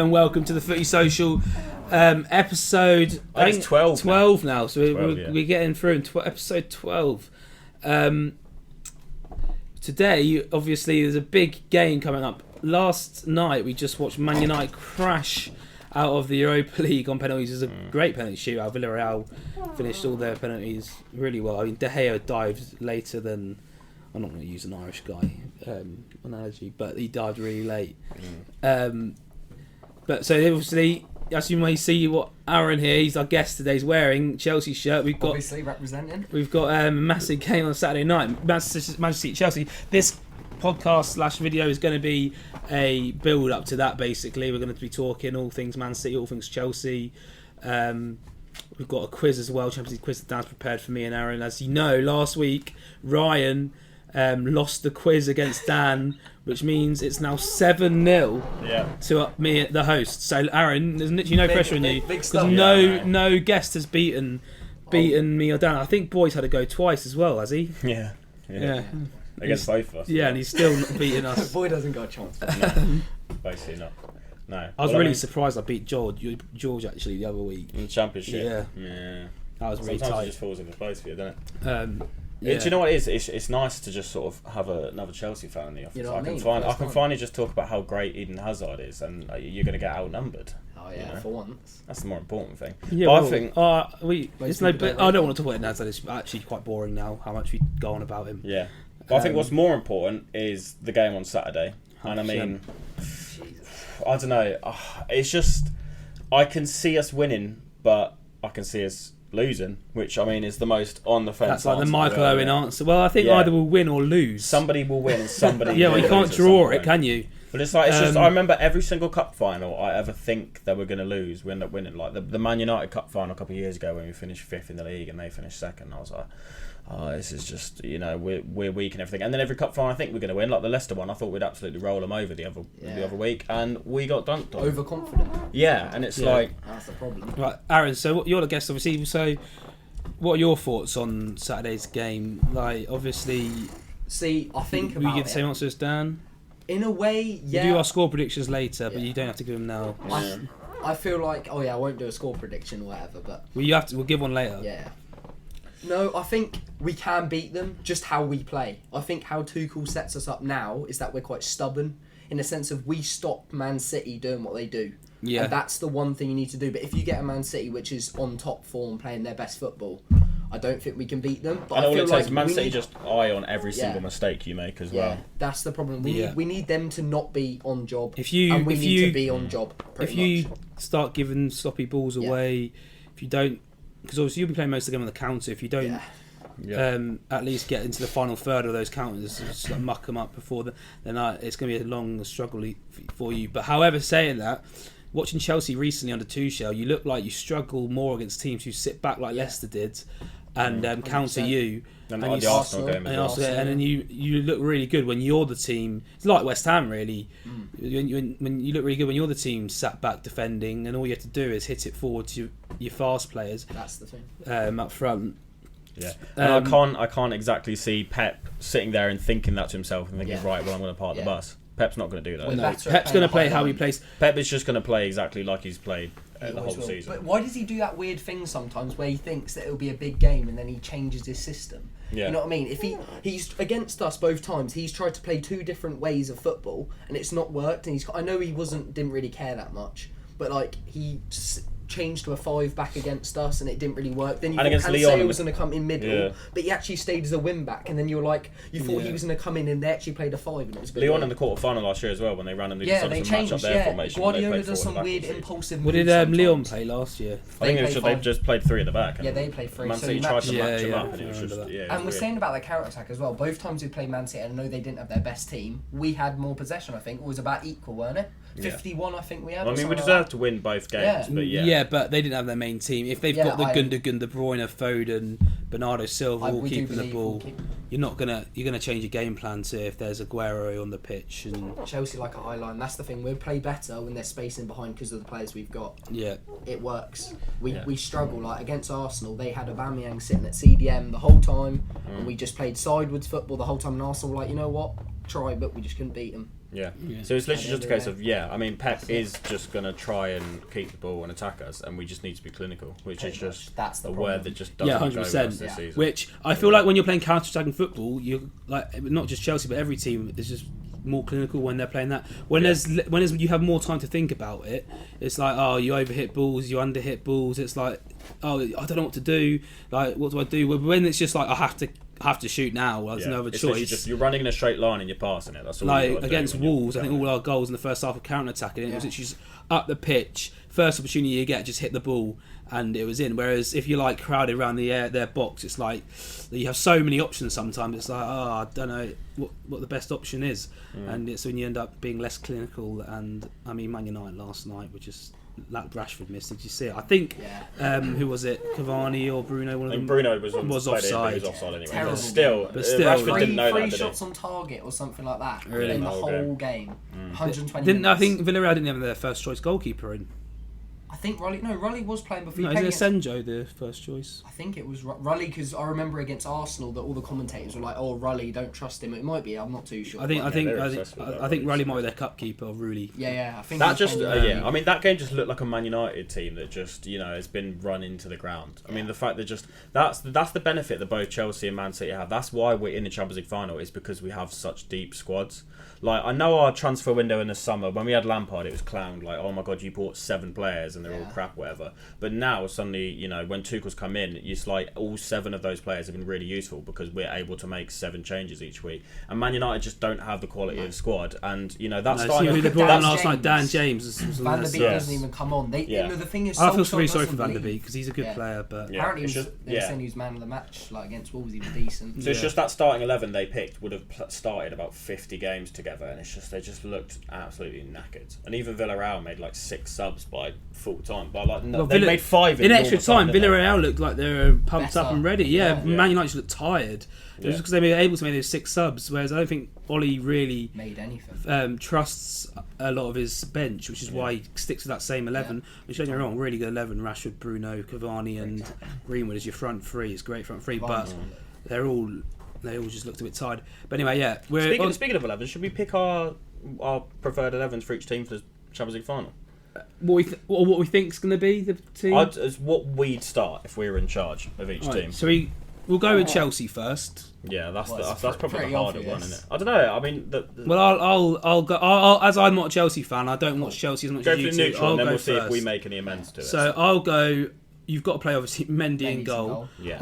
and welcome to the Footy Social episode. I think it's 12. 12 now, so 12, we're getting through episode 12. Today, obviously, there's a big game coming up. Last night, we just watched Man United crash out of the Europa League on penalties. It was a great penalty shootout. Villarreal finished all their penalties really well. I mean, De Gea dived later than... I'm not going to use an Irish guy analogy, but he dived really late. But so obviously, as you may see, what Aaron here, he's our guest today, is wearing Chelsea shirt. We've got obviously representing. We've got a massive game on Saturday night, Manchester City Chelsea. This podcast / video is going to be a build up to that. Basically, we're going to be talking all things Man City, all things Chelsea. We've got a quiz as well, Champions League quiz that Dan's prepared for me and Aaron. As you know, last week Ryan lost the quiz against Dan, which means it's now 7-0 to me, the host. So Aaron, there's literally no pressure on you because no guest has beaten me or Dan. I think Boyd's had to go twice as well, has he? Yeah. Against both of us. Yeah, and he's still not beating us. Boyd hasn't got a chance. No, basically not. No. I was really surprised I beat George actually the other week. In the Championship? Yeah. That was really tight. Sometimes it just falls into place for you, doesn't it? Yeah. Do you know what it is? It's nice to just sort of have another Chelsea fan in the office. You know what I can finally just talk about how great Eden Hazard is, and you're going to get outnumbered. Oh yeah, for once. That's the more important thing. Yeah, but well, I think I don't want to talk about Hazard. It's actually quite boring now. How much we go on about him. Yeah, but I think what's more important is the game on Saturday. 100%. And I mean, I don't know. It's just I can see us winning, but I can see us losing, which I mean is the most on the fence. That's like the Michael Owen answer. Well, I think either we'll win or lose. Somebody will win and somebody yeah, well, you can't draw it, can you? But it's just I remember every single cup final I ever think they were going to lose, we end up winning. Like the Man United cup final a couple of years ago when we finished 5th in the league and they finished 2nd. I was like, this is just, we're weak and everything. And then every cup final I think we're going to win. Like the Leicester one, I thought we'd absolutely roll them over the other week, and we got dunked on. Overconfident. Yeah, and it's like that's the problem. Right, Aaron. So you're the guest, obviously. So what are your thoughts on Saturday's game? Like, obviously, I think we get the same answer as Dan. In a way, yeah. We'll do our score predictions later, but you don't have to give them now. I feel like, I won't do a score prediction or whatever, but we'll give one later. Yeah. No, I think we can beat them, just how we play. I think how Tuchel sets us up now is that we're quite stubborn, in the sense of we stop Man City doing what they do. Yeah. And that's the one thing you need to do. But if you get a Man City which is on top form, playing their best football, I don't think we can beat them. But I feel like Man City just eye on every single mistake you make as well. That's the problem. We need them to not be on job. We need to be on job. You start giving sloppy balls away, if you don't, because obviously you'll be playing most of the game on the counter. If you don't at least get into the final third of those counters, just like muck them up before then it's going to be a long struggle for you. But however, saying that, watching Chelsea recently under Tuchel, you look like you struggle more against teams who sit back like Leicester did and counter you. And like the Arsenal game as well. And then you look really good when you're the team. It's like West Ham, really. When you look really good when you're the team sat back defending, and all you have to do is hit it forward to your fast players. That's the thing. Up front. Yeah, and I can't exactly see Pep sitting there and thinking that to himself and thinking, right, well, I'm going to park the bus. Pep's not going to do that. No, Pep's going to play how he plays. Pep is just going to play exactly like he's played the whole season. But why does he do that weird thing sometimes where he thinks that it'll be a big game and then he changes his system? Yeah. You know what I mean? If he's against us both times, he's tried to play 2 different ways of football and it's not worked. And I know he didn't really care that much, but like he changed to a 5 back against us and it didn't really work. Then you thought Cancelo was going to come in middle, but he actually stayed as a wing back, and then you thought he was going to come in and they actually played a 5 and it was Leon in the quarter final last year as well when they randomly decided to match up their formation. Guardiola does some weird impulsive moves. What did Leon play last year? I think they've just played 3 at the back. Yeah, they played 3. Man City tried to match them up and it was just and we're saying about the counter attack as well. Both times we played Man City, and I know they didn't have their best team, we had more possession. I think it was about equal, weren't it? 51, I think we had. I mean, we deserved to win both games, but but they didn't have their main team. If they've got the Gundogan, De Bruyne, Foden, Bernardo Silva all keeping the ball, you're gonna change your game plan to if there's Aguero on the pitch. And Chelsea like a high line. That's the thing. We play better when they're spacing behind because of the players we've got. Yeah, it works. We struggle. Like against Arsenal, they had Aubameyang sitting at CDM the whole time, and we just played sideways football the whole time. And Arsenal were like, you know what? try, but we just couldn't beat them. Yeah. Yeah. So it's literally just a case of of, I mean, Pep is just going to try and keep the ball and attack us, and we just need to be clinical, which is just that's the a problem. word that just doesn't go with us 100%. this season. Which I feel like when you're playing counter-attacking football, you like not just Chelsea but every team is just more clinical when they're playing that. When you have more time to think about it, it's like, oh, you overhit balls, you underhit balls. It's like, oh, I don't know what to do. Like, what do I do? When it's just like I have to shoot now. Well, there's no other It's choice. literally just, you're running in a straight line and you're passing it. That's all. Like you've got to against do when Wolves, I you're think all going. our goals in the first half were counter-attacking. It was literally just up the pitch, first opportunity you get, just hit the ball, and it was in. Whereas if you're like crowded around their box, it's like you have so many options. Sometimes it's like, I don't know what the best option is, and it's when you end up being less clinical. And I mean, Man United last night were just. That Rashford missed. Did you see it? I think who was it? Cavani or Bruno? One of them. Bruno was offside. He was offside anyway. Terrible. But still, Rashford didn't know three that. Did shots he? on target or something like that Really? in the The whole whole game. 120 Didn't I minutes. think Villarreal didn't have their first choice goalkeeper in? I think Raleigh was playing before. No, he played is it against- Senjo the first choice? I think it was Raleigh because I remember against Arsenal that all the commentators were like, "Oh, Raleigh, don't trust him." It might be. I'm not too sure. I think they're obsessed with that, I think Raleigh, Raleigh so. might be their cup keeper. Really. Yeah. I think That he just, was I mean, that game just looked like a Man United team that just, has been run into the ground. I mean, the fact that that's the benefit that both Chelsea and Man City have. That's why we're in the Champions League final, is because we have such deep squads. Like, I know our transfer window in the summer, when we had Lampard, it was clowned, like, oh my god, you bought 7 players and they're all crap, whatever. But now, suddenly, when Tuchel's come in, it's like all 7 of those players have been really useful because we're able to make 7 changes each week. And Man United just don't have the quality of squad. And, that's See starting who they to... brought on Dan last night. Dan James. James. Was Van der Beek Yes. doesn't even come on. The thing is, I feel Solskjaer really sorry for doesn't Van der believe- Beek because he's a good player, but Yeah. Apparently, It's they just- were saying he was man of the match, like against Wolves, he was decent. So it's just that starting 11 they picked would have started about 50 games together, and it's just they just looked absolutely knackered. And even Villarreal made like 6 subs by full time. But they made 5 in extra time. didn't they? Villarreal looked like they were pumped Better. up and ready. Yeah, Yeah. Man United just looked tired. It was because they were able to make those 6 subs, whereas I don't think Ollie really Made anything. trusts a lot of his bench, which is why he sticks with that same 11. Which, don't get me wrong, really good 11. Rashford, Bruno, Cavani, and Greenwood as your front 3. It's great front 3, but they all just looked a bit tired. But anyway, yeah. Speaking of 11, should we pick our preferred 11s for each team for the Champions League final? What we think's going to be the team? As what we'd start if we were in charge of each team. So we'll go with Chelsea first. Yeah, that's Well, it's probably pretty the harder obvious. one, isn't it? I don't know. I mean, Well, I'll go. As I'm not a Chelsea fan, I don't watch Chelsea as much go as for you the do. neutral, I'll and then go we'll see if we first. make any amends to it. So I'll go. You've got to play obviously Mendy in Mendy's goal. in goal. Yeah.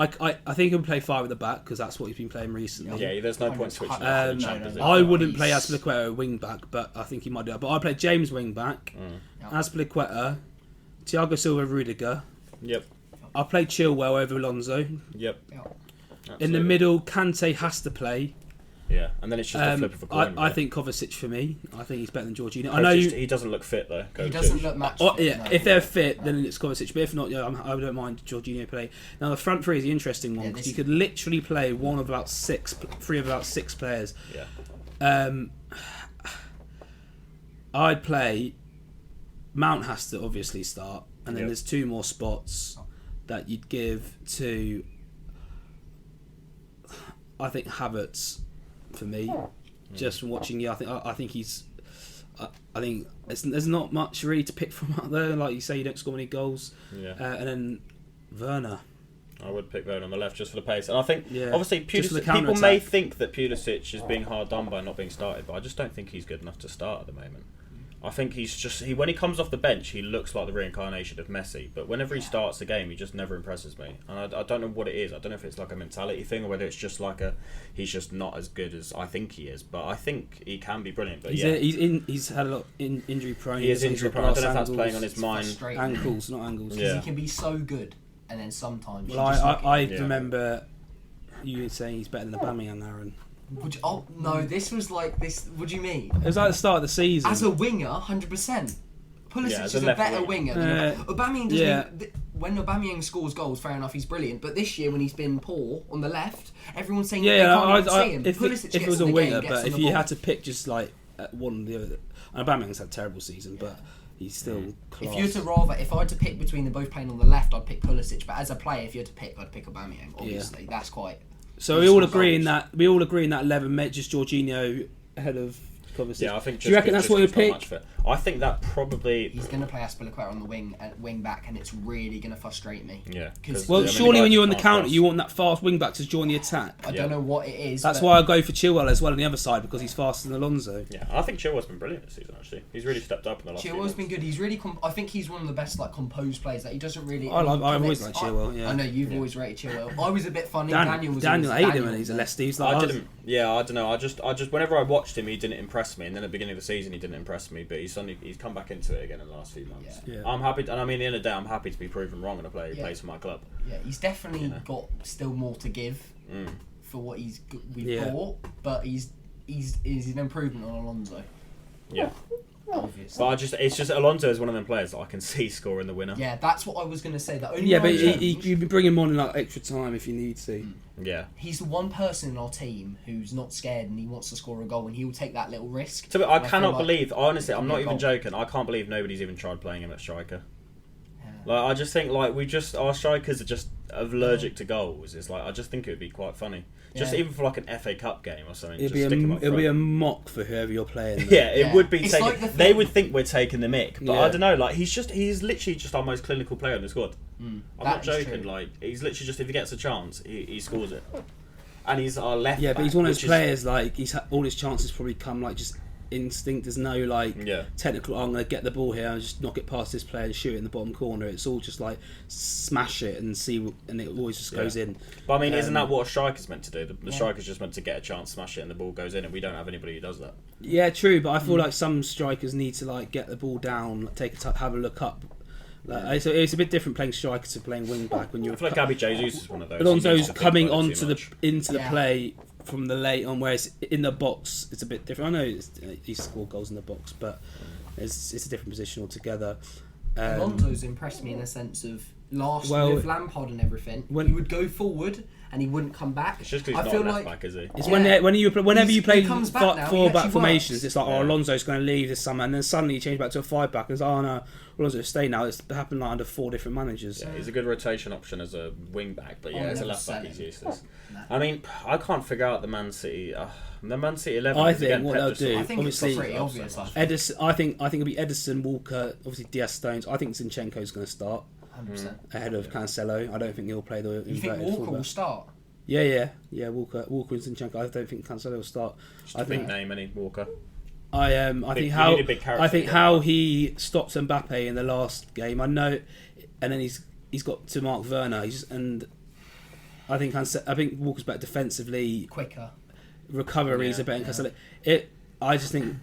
I think he'll play 5 at the back because that's what he's been playing recently. Yeah, there's no point switching Um, out for the Champions League. I wouldn't play Azpilicueta wing back, but I think he might do that. But I play James wing back, Azpilicueta, Thiago Silva, Rudiger. Yep. I'll play Chilwell over Alonso. Yep. Yeah. In Absolutely. the middle, Kante has to play. Yeah, and then it's just a flip of a coin. I think Kovacic for me. I think he's better than Jorginho. I I know he doesn't look fit though. He Kovacic. doesn't look match Oh, fit, yeah, no. if they're fit, then it's Kovacic. But if not, I don't mind Jorginho play. Now the front 3 is the interesting one because you could literally play three of about 6 players. Yeah. I'd play. Mount has to obviously start, and then Yep. there's 2 more spots that you'd give to. I think Havertz, for me, just from watching you, I think he's. I think there's not much really to pick from out there. Like you say, you don't score many goals. Yeah. And then Werner. I would pick Werner on the left just for the pace, and I think obviously just for the Pulisic, people counter-attack. may think that Pulisic is being hard done by not being started, but I just don't think he's good enough to start at the moment. I think he's just when he comes off the bench, he looks like the reincarnation of Messi. But whenever he starts the game, he just never impresses me, and I don't know what it is. I don't know if it's like a mentality thing or whether it's just like he's just not as good as I think he is. But I think he can be brilliant. But He's had a lot injury prone. he is injury prone. I don't know if that's playing on his mind. Frustrating. Ankles, not angles. Yeah. He can be so good, and then sometimes. Well, you just look I at him. remember you saying he's better than Aubameyang, Aaron. Oh no, this was like this. What do you mean? It was like the start of the season. As a winger, 100%. Pulisic Yeah, as is a a left better winger. winger. Aubameyang doesn't. Yeah. When Aubameyang scores goals, fair enough, he's brilliant. But this year, when he's been poor on the left, everyone's saying yeah, they can't even see him. if Pulisic it gets was in a the winger, game, gets but on if the you ball. had to pick just like one or the other, Aubameyang's had a terrible season, but he's still class. If you were to if I had to pick between them both playing on the left, I'd pick Pulisic. But as a player, if you had to pick, I'd pick Aubameyang. Obviously, that's quite. So we all agree in that 11, just Jorginho ahead of Kovacic. Yeah, I think. Do you reckon that's what you pick? I think that probably. He's going to play Aspilicueta on the wing back, and it's really going to frustrate me. Yeah. Well, surely when you're on the counter, you want that fast wing back to join the attack. I don't know what it is. That's why I go for Chilwell as well on the other side, because he's faster than Alonso. Yeah, I think Chilwell's been brilliant this season. Actually, he's really stepped up in the last. Chilwell's been good. He's really. I think he's one of the best composed players. That he doesn't really. I've always liked Chilwell. Yeah. I know you've always rated Chilwell. I was a bit funny. Daniel hated him, and he's a Leicester. He's like, I didn't. Yeah, I don't know. I just whenever I watched him, he didn't impress me, and then at the beginning of the season, he didn't impress me. But he's come back into it again in the last few months. Yeah. I'm happy, and I mean, at the end of the day, I'm happy to be proven wrong and play plays for my club. Yeah, he's definitely got still more to give for what we've bought, but he's an improvement on Alonso. Yeah. Obviously. But it's just Alonso is one of them players that I can see scoring the winner. Yeah, that's what I was going to say. But you can bring him on in like extra time if you need to. Yeah. He's the one person in our team who's not scared and he wants to score a goal and he will take that little risk. So I cannot believe, honestly, I'm not even joking, I can't believe nobody's even tried playing him at striker. Like, I just think our strikers are just allergic to goals. It's like, I just think it would be quite funny. Just even for like an FA Cup game or something. It'll be a mock for whoever you're playing. Yeah, it would be. They would think we're taking the mick, but I don't know. Like he's literally just our most clinical player in the squad. I'm not joking. Like he's literally just, if he gets a chance, he scores it. And he's our left. Yeah, but he's one of those players. Like all his chances probably come like just instinct. There's no technical. I'm going to get the ball here and just knock it past this player and shoot it in the bottom corner. It's all just like smash it and see, and it always just goes in. But I mean, isn't that what a striker's meant to do? The striker's just meant to get a chance, smash it, and the ball goes in. And we don't have anybody who does that. Yeah, true. But I feel like some strikers need to like get the ball down, have a look up. Like, it's a bit different playing striker to playing wing back when you're. I feel like Gabby Jesus is one of those. Alonso's coming into the play from the late on, whereas in the box it's a bit different. I know he's scored goals in the box, but it's a different position altogether. Alonso's impressed me in a sense of with Lampard and everything. He would go forward and he wouldn't come back. It's just because he's not a left back, is he? It's whenever you play 4-back formations, it's like, Alonso's going to leave this summer, and then suddenly you change back to a 5-back, and it's like, no, Alonso's stay now. It's happened like under 4 different managers. Yeah, he's a good rotation option as a wing back, but as a left back, he's useless. I mean, I can't figure out the Man City 11. I think what they'll do, I think obviously, it's pretty obvious. Edison. I think it'll be Edison, Walker, obviously Diaz, Stones. I think Zinchenko's going to start 100% ahead of Cancelo. I don't think he'll play the. You think Walker will start? Yeah. Walker and Zinchenko. I don't think Cancelo will start. Just a big name, any Walker. I think how he stopped Mbappe in the last game. I know, and then he's got to Mark Werner. I think Walker's better defensively, quicker. Recoveries are better than Cancelo. I just think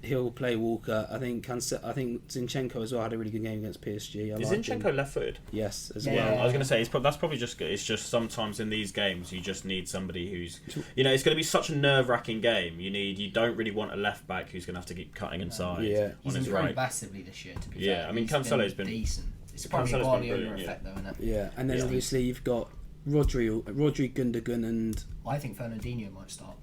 he'll play Walker. I think Zinchenko as well had a really good game against PSG. Is Zinchenko left-footed? Yes, as well. well. I was going to say that's probably just it's just sometimes in these games you just need somebody who's it's going to be such a nerve-wracking game. You don't really want a left back who's going to have to keep cutting inside. Yeah, he's improved massively this year. To be fair, I mean Cancelo's been decent. It's probably a Guardiola effect though, isn't it? Yeah, and then obviously you've got Rodri, Gundogan, and I think Fernandinho might start.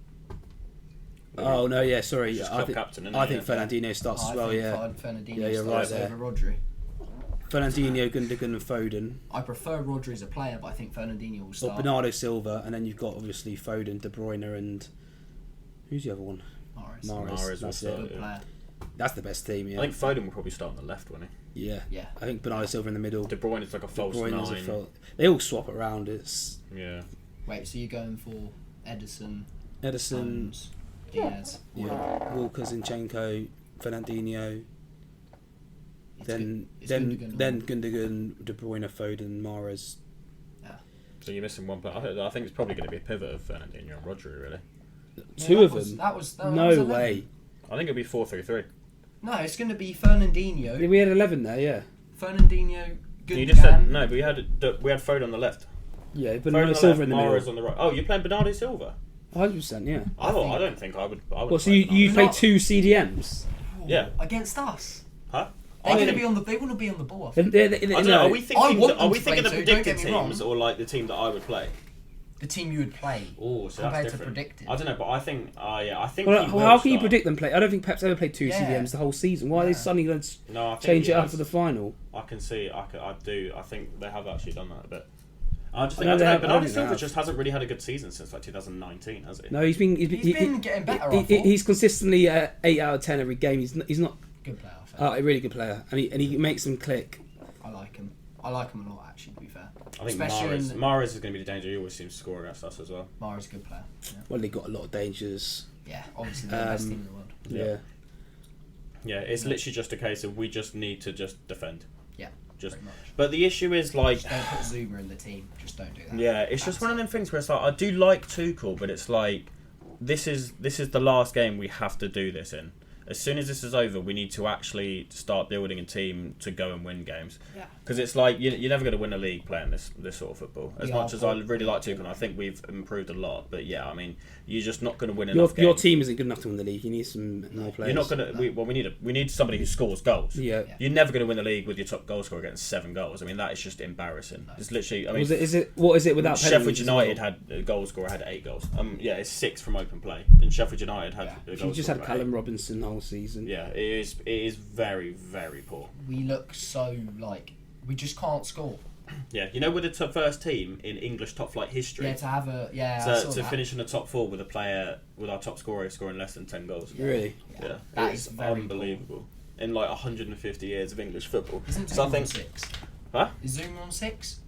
Oh no, yeah, sorry. I think Fernandinho starts as well. Yeah, Fernandinho you're right there. Over Rodri. Fernandinho, Gundogan, and Foden. I prefer Rodri as a player, but I think Fernandinho will start. Or Bernardo Silva, and then you've got obviously Foden, De Bruyne, and who's the other one? Mahrez. That's it. Good player. That's the best team. Yeah. I think Foden will probably start on the left, won't he? Yeah. I think Bernardo Silva in the middle. De Bruyne is like a false 9. They all swap around. Wait, so you're going for Edison, Diaz, Walker, Zinchenko, Fernandinho, then Gundogan, De Bruyne, Foden, Mahrez. Yeah. So you're missing one player. I think it's probably going to be a pivot of Fernandinho and Rodri, really. Two of them? That was no way. I think it'll be 4-3-3. No, it's going to be Fernandinho. We had 11 there, yeah. Fernandinho, Gundogan. You just said no, but we had Foden on the left. Yeah, Bernardo Silva in the middle. Mahrez on the right. Oh, you're playing Bernardo Silva? 100%, yeah. I don't think I would. Well, so you play 2 CDMs? Yeah. Against us? Huh? They want to be on the ball. I don't know. Are we thinking the predicted teams wrong. or like the team that I would play? The team you would play. Oh, so compared that's different. To predicted. I don't know, but I think. I think. Well, how can you predict them play? I don't think Pep's ever played 2 CDMs the whole season. Why are they suddenly going to change it up for the final? I can see. I do. I think they have actually done that a bit. I just think Bernardo Silva just hasn't really had a good season since like 2019, has he? No, he's been getting better. He's consistently 8 out of 10 every game. He's not good player. I think. a really good player, and he makes them click. I like him. I like him a lot, actually. To be fair, I think Mahrez is going to be the danger. He always seems to score against us as well. Mahrez is a good player. Yeah. Well, they got a lot of dangers. Yeah, obviously they're the best team in the world. Yeah. Yeah, it's literally just a case of we just need to just defend. Yeah, just. pretty much. But the issue is like, just don't put Zuma in the team. Just don't do that. Yeah, it's just one of them things where it's like I do like Tuchel, but it's like this is the last game we have to do this in. As soon as this is over, we need to actually start building a team to go and win games. Yeah. Because it's like you're never going to win a league playing this sort of football. As much as I really like Tuchel, and I think we've improved a lot. But yeah, I mean, you're just not going to win enough games. Your team isn't good enough to win the league. You need some more players. You're not going to. We need somebody who scores goals. Yeah. You're never going to win the league with your top goal scorer getting 7 goals. I mean, that is just embarrassing. It's literally. I mean, what is it without Sheffield United had a goal scorer had 8 goals. Yeah, it's 6 from open play. And Sheffield United had. A goal you just scorer had Callum Robinson the whole season. Yeah. It is very, very poor. We look so like we just can't score. Yeah, you know, we're the first team in English top flight history. Yeah, to have to finish in the top 4 with a player with our top scorer scoring less than 10 goals. Really? Yeah, that is very unbelievable. Cool. In like 150 years of English football. Isn't Zuma on 6? Huh? Is Zuma on 6?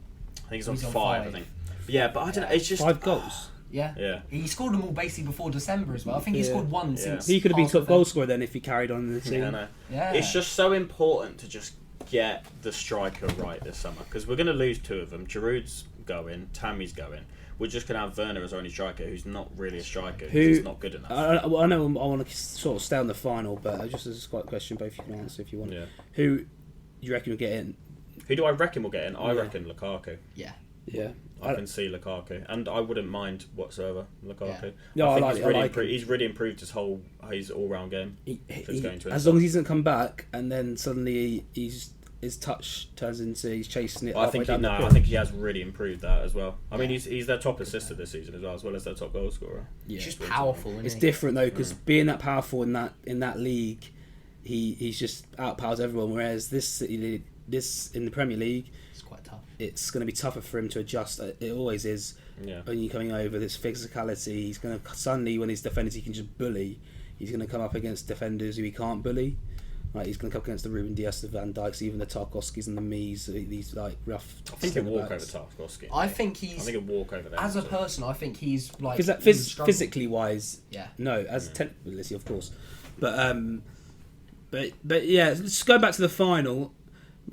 I think he's on 5. I think. But yeah, but I don't know. It's just 5 goals. Yeah. He scored them all basically before December as well. I think he scored one since. He could have been top goal scorer then if he carried on in the team. Yeah. It's just so important to just get the striker right this summer because we're going to lose 2 of them. Giroud's going, Tammy's going. We're just going to have Werner as our only striker, who's not really a striker. He's not good enough. I know I want to sort of stay on the final, but just as a question, both you can answer if you want. Yeah. Who do you reckon will get in? Who do I reckon will get in? I reckon Lukaku. Yeah. Yeah. I can see Lukaku, and I wouldn't mind whatsoever Lukaku. Yeah. I think he's really improved his all-round game. As long as he doesn't come back, and then suddenly his touch turns into he's chasing it. I think he has really improved that as well. I mean, he's their top assister this season as well as their top goal scorer. Yeah. He's just powerful. It's different though because being that powerful in that league, he's just outpowers everyone. Whereas this in the Premier League. Quite tough. It's going to be tougher for him to adjust. It always is. Yeah. When you're coming over this physicality, he's going to suddenly when his defenders he can just bully. He's going to come up against defenders who he can't bully. Like he's going to come against the Ruben Dias, the Van Dijks, even the Tarkowskis and the Mies. These like rough. I think he'll walk over Tarkowski. I think he'll walk over them. As a person, I think he's like physically wise. Yeah. No, as technically, of course, but yeah. Let's go back to the final.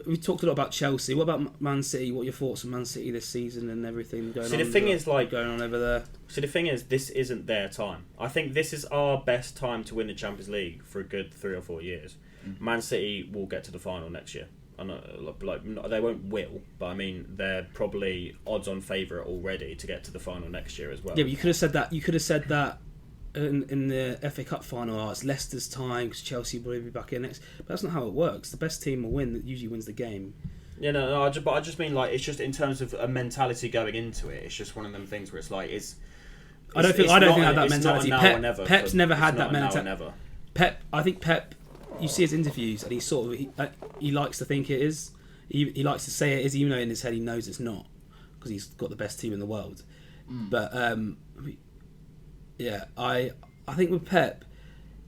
We talked a lot about Chelsea. What about Man City? What are your thoughts on Man City this season and everything going on? See, the thing is, like going on over there. So the thing is, this isn't their time. I think this is our best time to win the Champions League for a good 3 or 4 years. Man City will get to the final next year. They won't but I mean they're probably odds-on favourite already to get to the final next year as well. Yeah, but you could have said that. In the FA Cup final, it's Leicester's time because Chelsea will be back in next. But that's not how it works. The best team will win. That usually wins the game. Yeah, no. I just mean like it's just in terms of a mentality going into it. It's just one of them things where it's like I don't think that mentality. Pep's never had that mentality. I think Pep. You see his interviews, and he likes to think it is. He likes to say it is, even though in his head he knows it's not, because he's got the best team in the world. But yeah, I think with Pep,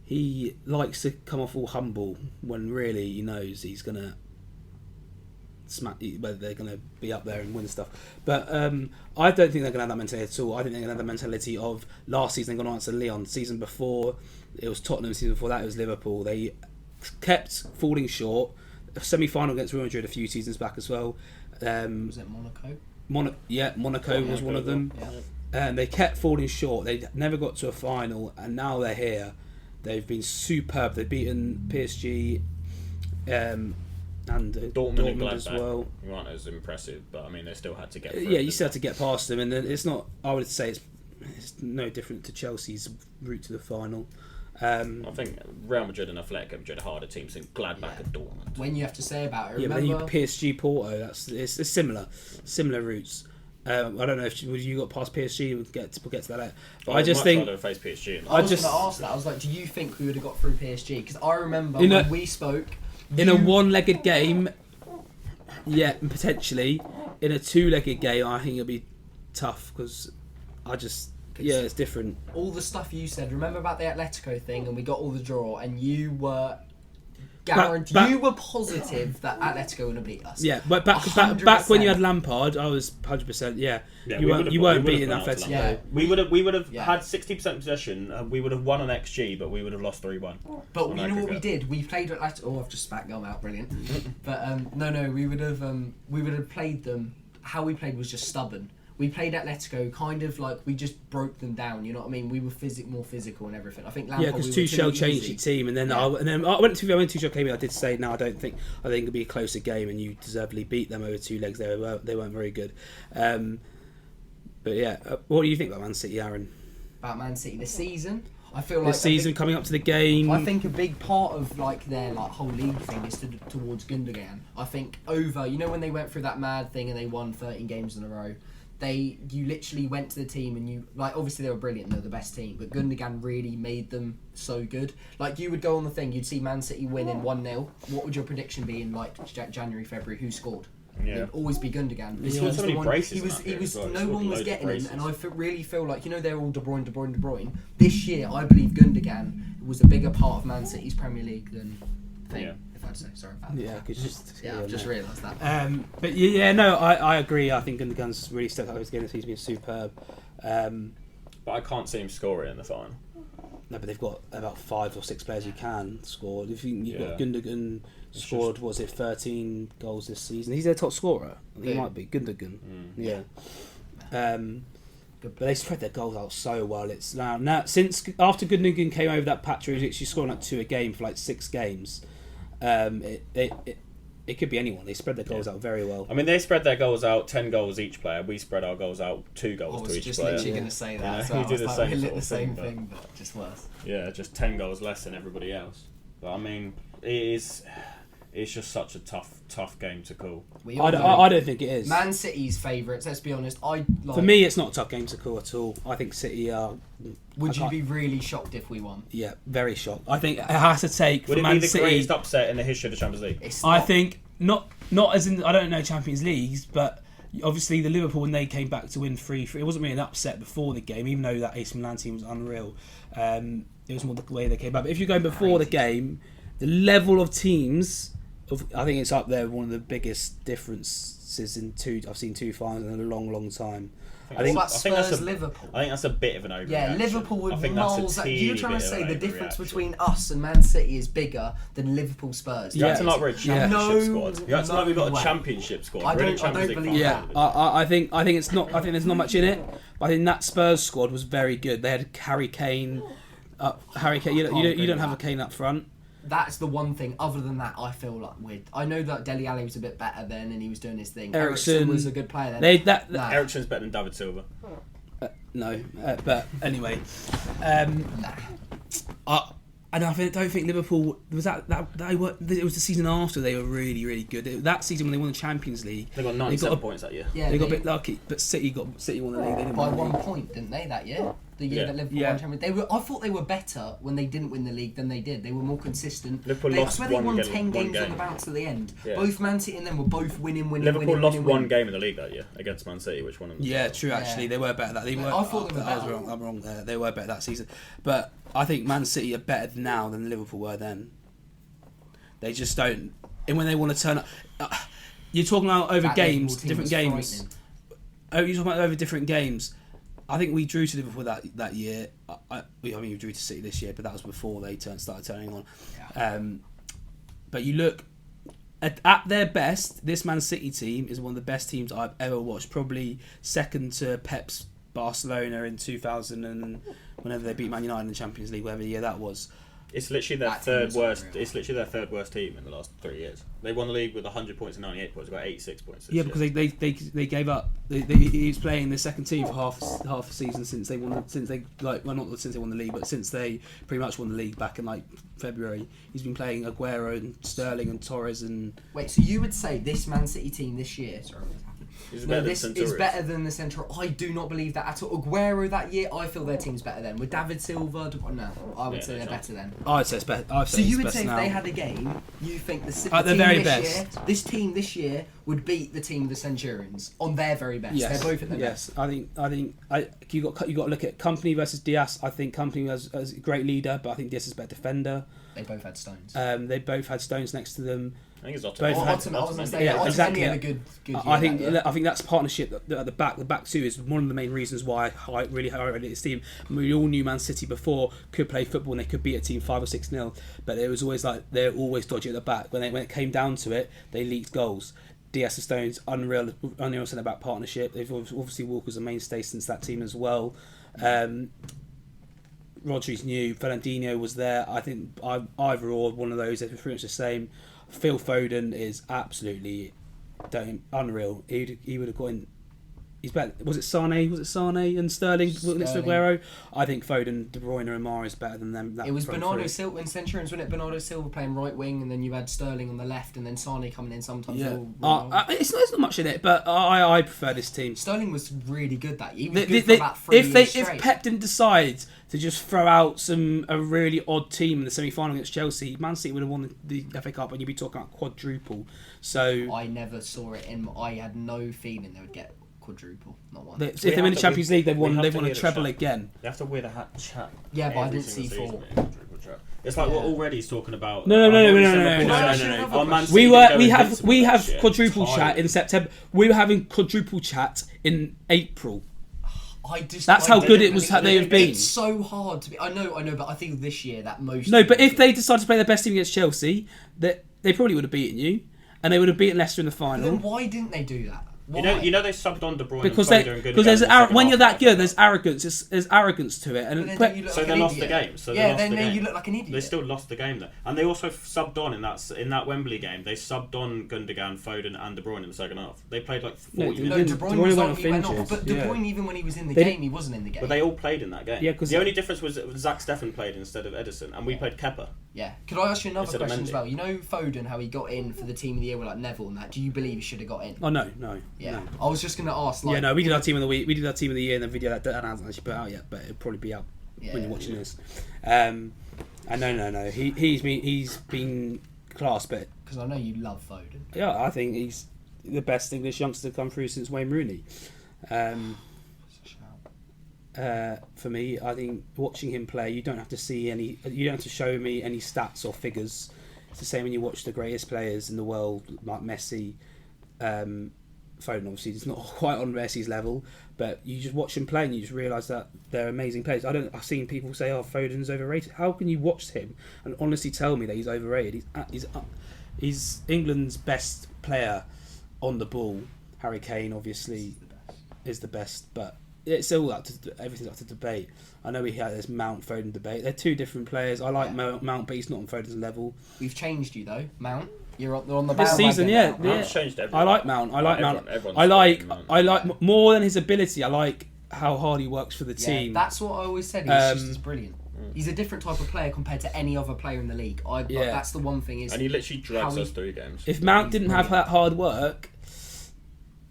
he likes to come off all humble when really he knows he's gonna smack. Whether they're gonna be up there and win stuff. But I don't think they're gonna have that mentality at all. I think they're gonna have the mentality of last season. They're gonna answer Leon. Season before it was Tottenham. Season before that it was Liverpool. They kept falling short. A semi-final against Real Madrid a few seasons back as well. Was it Monaco? Monaco was one of them. Yeah. And they kept falling short. They never got to a final, and now they're here. They've been superb. They've beaten PSG and Dortmund as well. They weren't as impressive, but I mean they still had to get through. Yeah, you still had to get past them, and it's not. I would say it's no different to Chelsea's route to the final. I think Real Madrid and Atletico Madrid are harder teams than Gladbach and Dortmund. When you have to say about it, remember? But then PSG, Porto. It's similar routes. I don't know if you got past PSG. We'll get to that later. But I just think face PSG. I was going to ask that. I was like, do you think we would have got through PSG? Because I remember when we spoke in a one-legged game. Yeah, and potentially in a two-legged game, I think it'll be tough because it's different. All the stuff you said. Remember about the Atletico thing, and we got all the draw, and you were guaranteed. You were positive that Atletico would beat us. Yeah, but back when you had Lampard, I was 100%. Yeah, you weren't beating Atletico. Yeah. We would have had 60% possession. We would have won on XG, but we would have lost 3-1. But you know what we did? We played Atletico. Oh, I've just spat gum out. Brilliant. But no, we would have played them. How we played was just stubborn. We played Atletico kind of like we just broke them down. You know what I mean? We were more physical and everything. I think Lampard, because Tuchel changed your team, and then I went to when Tuchel came in. I did say no, I think it'll be a closer game, and you deservedly beat them over two legs. They weren't very good. But yeah, what do you think about Man City, Aaron? About Man City this season? I feel like this season coming up to the game. I think a big part of like their whole league thing is towards Gundogan. I think when they went through that mad thing and they won 13 games in a row. You literally went to the team and you obviously they were brilliant, they're the best team, but Gundogan really made them so good. Like you would go on the thing, you'd see Man City winning 1-0. What would your prediction be in like January, February? Who scored? Yeah. It would always be Gundogan. He scored so many braces. No one was getting him, and I really feel like they're all De Bruyne. This year, I believe Gundogan was a bigger part of Man City's Premier League than Thing. Yeah. If I'd say sorry about that. Yeah, I've just realised that. But I agree. I think Gundogan's really stepped up his game. He's been superb. But I can't see him scoring in the final. No, but they've got about 5 or 6 players who can score. If you've got Gundogan scored, 13 goals this season? He's their top scorer. I think he might be Gundogan. Yeah. But they spread their goals out so well. It's now since after Gundogan came over that patch, he was actually scoring like 2 a game for like 6 games. It could be anyone. They spread their goals out very well. I mean, they spread their goals out 10 goals each player. We spread our goals out 2 goals to each player. I was just literally going to say that. We do the same thing, but just worse. Yeah, just 10 goals less than everybody else. But I mean, it's just such a tough game to call. I don't think it is. Man City's favourites. Let's be honest. For me, it's not a tough game to call at all. I think City are. Would you be really shocked if we won? Yeah, very shocked. I think it has to take. Would for it Man be the City, greatest upset in the history of the Champions League? I think not as in I don't know Champions Leagues, but obviously the Liverpool when they came back to win 3-3, it wasn't really an upset before the game, even though that AC Milan team was unreal. It was more the way they came back. But if you're going before the game, the level of teams. I think it's up there, one of the biggest differences I've seen 2 finals in a long time. I think that's Liverpool. I think that's a bit of an overreaction. Yeah, Liverpool would miles. You're trying to say the difference between us and Man City is bigger than Liverpool Spurs. You're acting like we're a championship squad. You're acting like we've got a championship squad. I don't believe that. I think it's not. I think there's not much in it. But I think that Spurs squad was very good. They had Harry Kane. You don't have a Kane up front. That's the one thing. Other than that, I feel like weird. I know that Dele Alli was a bit better then, and he was doing his thing. Eriksen was a good player then. Eriksen's better than David Silva. No, but anyway, I don't think Liverpool was that it was the season after they were really good. That season when they won the Champions League, they got 97 points that year. Yeah, they got a bit lucky, but City won the league. They didn't by 1 point, didn't they? That year, the year that Liverpool won Champions. I thought they were better when they didn't win the league than they did. They were more consistent. Liverpool lost they won 10 games on the bounce at the end. Yeah. Both Man City and them were both winning. Liverpool lost one game in the league that year against Man City, which one? Yeah, true. Actually, they were better. I thought they were better. I'm wrong there. They were better that season, but I think Man City are better now than Liverpool were then. They just don't. And when they want to turn up, you're talking about over games, different games. You're talking about over different games. I think we drew to Liverpool that year. I mean, we drew to City this year, but that was before they started turning on. Yeah. But you look at their best. This Man City team is one of the best teams I've ever watched. Probably second to Pep's Barcelona in 2000 and whenever they beat Man United in the Champions League, whatever year that was. It's literally their third worst. It's literally their third worst team in the last 3 years. They won the league with 100 points and 98 points. They got 86 points. Because they gave up. He's playing the second team for half a season since they won. Not since they won the league, but since they pretty much won the league back in like February. He's been playing Aguero and Sterling and Torres and. Wait, so you would say this Man City team this year? Sorry. This is better than the Central. I do not believe that at all. Aguero that year, I feel their team's better then. With David Silva, no, I would say they're better then. I'd say it's better. So you would say if they had a game, you think the team this team this year would beat the team of the Centurions on their very best. Yes. They're both at their best. Yes, I think you got to look at Company versus Diaz. I think Company was a great leader, but I think Diaz is a better defender. They both had stones. They both had stones next to them. I think it's Both had- I was going to say, Yeah, exactly. had a good year I think that year. I think that's partnership at the back. The back two is one of the main reasons why I really highlighted this team. We all knew Man City before could play football and they could beat a team 5 or 6-0, but it was always like they're always dodgy at the back. When it came down to it, they leaked goals. Diaz and Stones, unreal centre back partnership. They've obviously Walker's a mainstay since that team as well. Rodri's new. Fernandinho was there. I think either or one of those. They're pretty much the same. Phil Foden is absolutely unreal. He would have got in. He's better. Was it Sane? And Sterling next to Aguero? I think Foden, De Bruyne, and Amar is better than them. It was Bernardo Silva in Centurions, wasn't it? Bernardo Silva playing right wing, and then you had Sterling on the left, and then Sane coming in sometimes. Yeah. It's not much in it, but I prefer this team. Sterling was really good that year. He was good for about 3 years straight. If Pep didn't decide to just throw out a really odd team in the semi-final against Chelsea, Man City would have won the FA Cup, and you'd be talking about quadruple. So I never saw it I had no feeling they would get quadruple, not one. If they win the Champions League, they've won a treble again. They have to wear the hat chat. Yeah, but I didn't see 4. It's like what already he's talking about. No. We have quadruple chat in September. We were having quadruple chat in April. That's how good it was. How they have been. It's so hard to be. I know, but I think this year that most. No, but if they decided to play their best team against Chelsea, they probably would have beaten you, and they would have beaten Leicester in the final. Then why didn't they do that? Why? You know they subbed on De Bruyne because there's when you're that good, there's arrogance. There's arrogance to it, and so they lost the game. Then you look like an idiot. They still lost the game though, and they also subbed on in that Wembley game. They subbed on Gundogan, Foden, and De Bruyne in the second half. They played like 40 minutes. De Bruyne was on, he went off, but De Bruyne even when he was in the game, he wasn't in the game. But they all played in that game. Yeah, because the only difference was that Zach Steffen played instead of Edison, and we played Kepa. Yeah. Could I ask you another question as well? You know Foden, how he got in for the team of the year with like Neville and that. Do you believe he should have got in? Oh no. Yeah. No. I was just going to ask. We did our team of the week. We did our team of the year in the video that hasn't actually put out yet, but it'll probably be out when you're watching this. And no. He's been class, but because I know you love Foden. Yeah, I think he's the best English youngster to come through since Wayne Rooney. For me, I think watching him play, you don't have to show me any stats or figures. It's the same when you watch the greatest players in the world, like Messi. Foden obviously is not quite on Messi's level, but you just watch him play and you just realise that they're amazing players. I've seen people say, "Oh, Foden's overrated." How can you watch him and honestly tell me that he's overrated? He's England's best player on the ball. Harry Kane obviously is the best, but it's all everything's up to debate. I know we had this Mount Foden debate. They're two different players. I like Mount, but he's not on Foden's level. We've changed you though, Mount. You're on the this season, yeah. Changed everything. I like Mount. I like Mount. I like more than his ability. I like how hard he works for the team. That's what I always said. He's brilliant. He's a different type of player compared to any other player in the league. That's the one thing. And he literally drags us 3 games. If Mount didn't have that hard work,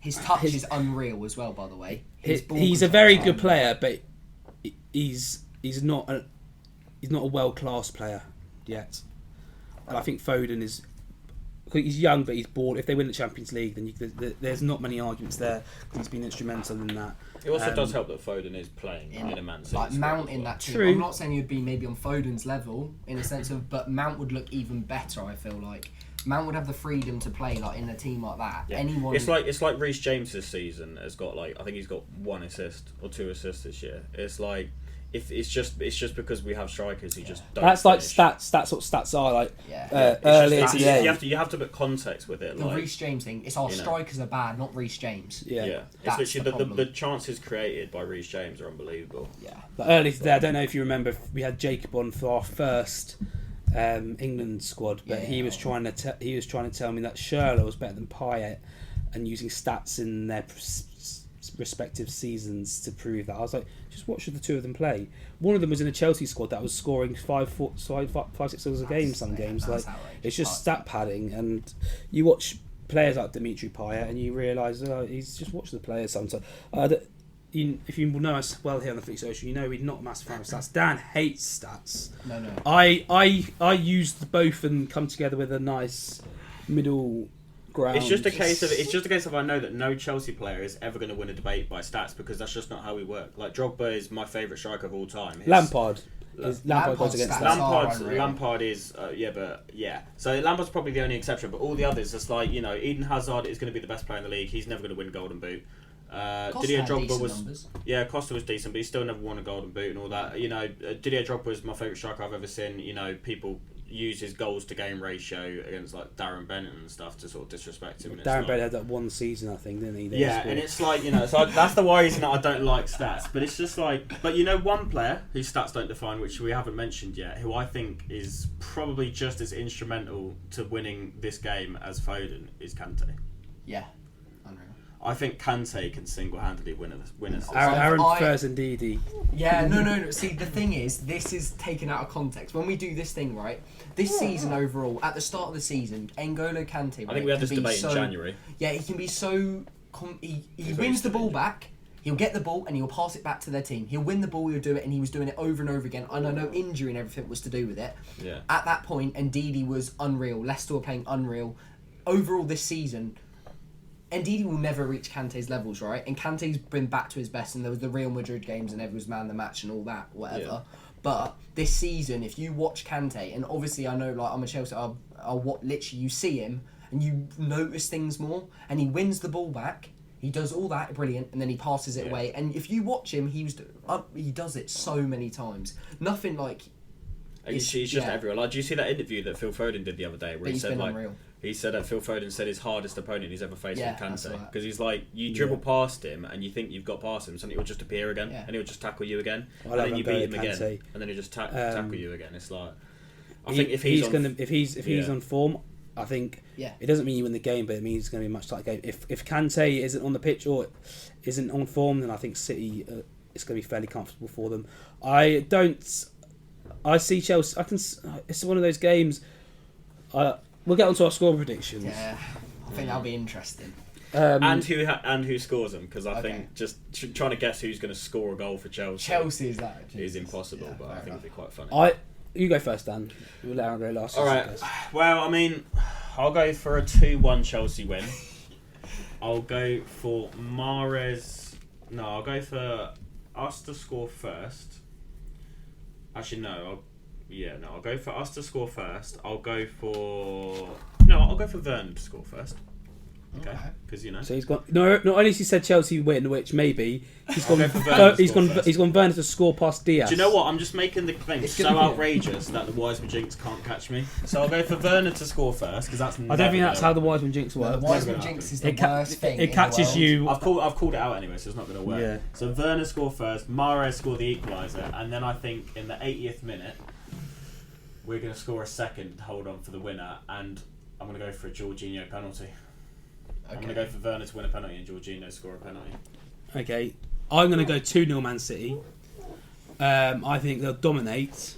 his touch is unreal as well. By the way, he's a very good player, but he's not a world class player yet. And I think Foden is. He's young, but he's bored. If they win the Champions League, then there's not many arguments there because he's been instrumental in that. It also does help that Foden is playing in a Man City. Like Mount in that team. True. I'm not saying he'd be maybe on Foden's level in a sense of, but Mount would look even better. I feel like Mount would have the freedom to play like in a team like that. Yeah. It's like Reece James this season has got I think he's got 1 assist or 2 assists this year. It's like. If it's just because we have strikers who just don't. That's finish. Like stats. That's what stats are like. Earlier today. You have to put context with it. The Reece James thing. It's our strikers are bad, not Reece James. Yeah. It's literally the chances created by Reece James are unbelievable. Yeah. But earlier today, I don't know if you remember, we had Jacob on for our first England squad, but he was trying to tell me that Schürrle was better than Payet, and using stats in their respective seasons to prove that. I was like, just watch the two of them play. One of them was in the Chelsea squad that was scoring 5, 6 goals a game. Some games, like it's just stat padding. And you watch players like Dimitri Payet, and you realise he's just watch the players sometimes. If you know us well here on the Footy Social, you know we're not a massive fan of stats. Dan hates stats. No. I use both and come together with a nice middle ground. It's just a case of I know that no Chelsea player is ever going to win a debate by stats because that's just not how we work. Like Drogba is my favourite striker of all time. Lampard goes against that. Lampard is So Lampard's probably the only exception, but all the others, it's like Eden Hazard is going to be the best player in the league. He's never going to win Golden Boot. Didier Drogba was numbers. Costa was decent, but he still never won a Golden Boot and all that. Didier Drogba was my favourite striker I've ever seen. People use his goals to game ratio against like Darren Bennett and stuff to sort of disrespect him. Darren Bennett had that one season, I think, didn't he? And it's like so that's the reason that I don't like stats. But it's just like, one player whose stats don't define, which we haven't mentioned yet, who I think is probably just as instrumental to winning this game as Foden is Kante. Yeah. I think Kante can single-handedly win us. Aaron Furs and Didi. Yeah, no. See, the thing is, this is taken out of context. When we do this thing, right, this season overall, at the start of the season, N'Golo Kante... I think we had this debate in January. Yeah, he can be so... He wins the ball back, he'll get the ball, and he'll pass it back to their team. He'll win the ball, he'll do it, and he was doing it over and over again. And I know injury and everything was to do with it. Yeah. At that point, Ndidi was unreal. Leicester were playing unreal. Overall this season... Ndidi will never reach Kante's levels, right? And Kante's been back to his best, and there was the Real Madrid games, and everyone was man of the match and all that, whatever. Yeah. But this season, if you watch Kante, and obviously I know, like I'm a Chelsea, literally you see him and you notice things more, and he wins the ball back. He does all that brilliant, and then he passes it away. And if you watch him, he does it so many times. Nothing like. He's just everywhere. Like, do you see that interview that Phil Foden did the other day, where he said unreal. He said that Phil Foden said his hardest opponent he's ever faced with Kante, because he's like, you dribble past him and you think you've got past him, something will just appear again, and he'll just tackle you again, and then you beat him again, and then he'll just tackle you again. It's like, I think if he's on form, I think it doesn't mean you win the game, but it means it's going to be a much tighter game. If Kante isn't on the pitch or isn't on form, then I think City it's going to be fairly comfortable for them. I see Chelsea. It's one of those games. We'll get onto our score predictions. Yeah, I think that'll be interesting. And who scores them? Because I think just trying to guess who's going to score a goal for Chelsea. Chelsea is that is impossible, but I think it'll be quite funny. You go first, Dan. We'll let Aaron go last. All right. Well, I mean, I'll go for a 2-1 Chelsea win. I'll go for Mahrez. No, I'll go for us to score first. Actually, no. I'll go for us to score first. I'll go for Werner to score first. Okay, because So he's gone. No, not only has he said Chelsea win, which maybe he's gone. He's gone Werner to score past Diaz. Do you know what? I'm just making the claim so outrageous that the Wiseman jinx can't catch me. So I'll go for Werner to score first, because that's. I don't think that's how the Wiseman jinx works. The Wiseman jinx is the worst thing. It catches you. I've called it out anyway, so it's not going to work. Yeah. So Werner score first, Mahrez score the equaliser, and then I think in the 80th minute we're going to score a second, hold on for the winner, and I'm going to go for a Jorginho penalty. I'm going to go for Werner to win a penalty and Jorginho score a penalty. Okay. I'm going to go 2-0 Man City. I think they'll dominate